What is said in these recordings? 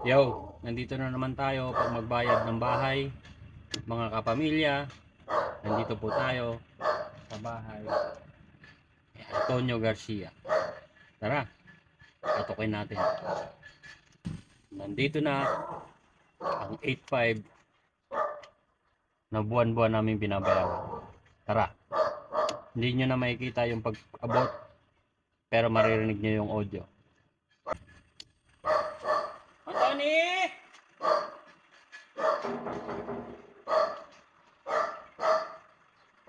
Yo, nandito na naman tayo pag magbayad ng bahay, mga kapamilya. Nandito po tayo sa bahay ni Antonio Garcia. Tara, patukin natin. Nandito na ang 8.5 na buwan-buwan namin binabayaran. Tara, hindi nyo na makikita yung pag-abot, pero maririnig nyo yung audio. Anthony!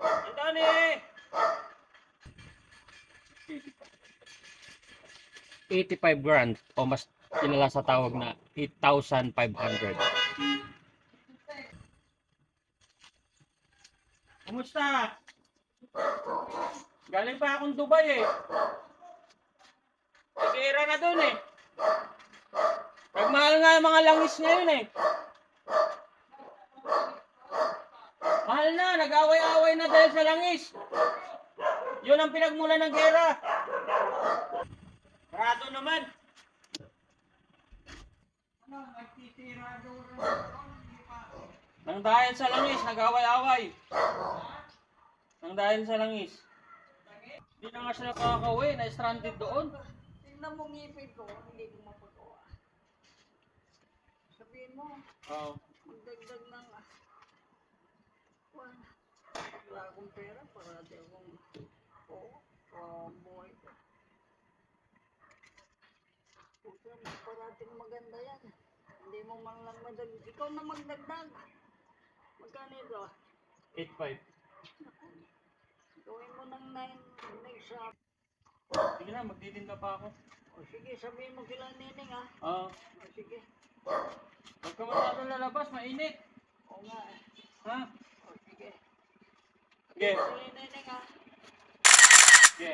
Anthony! 85 grand o mas kilala sa tawag na 8,500. Kumusta? Galing pa akong Dubai eh. Nag-era na dun eh. Nagmahal nga yung mga langis ngayon eh. Mahal na, nag-away-away na dahil sa langis. Yun ang pinagmula ng gera. Rato naman. Nang dahil sa langis, nag-away-away. Nang dahil sa langis. Hindi na nga sila kakauwi, na-stranded doon. Tingnan mo ngipin ko, hindi ko mapagawa. Sabihin mo, Oo. magdagdag ng wala akong pera para di akong buhay ko. Puso, parating maganda yan. Hindi mo man lang madagdag. Ikaw na magdagdag. Magkano ito? 8.5. Gawin mo ng 9 next shop. Sige na, magtitinda pa ako. O sige, sabihin mo kila Nining ha. Oo. O sige. Huwag ka masyadong lalabas, mainit. O nga eh. Ha? O sige. Sige. Kila Nining ha. Sige.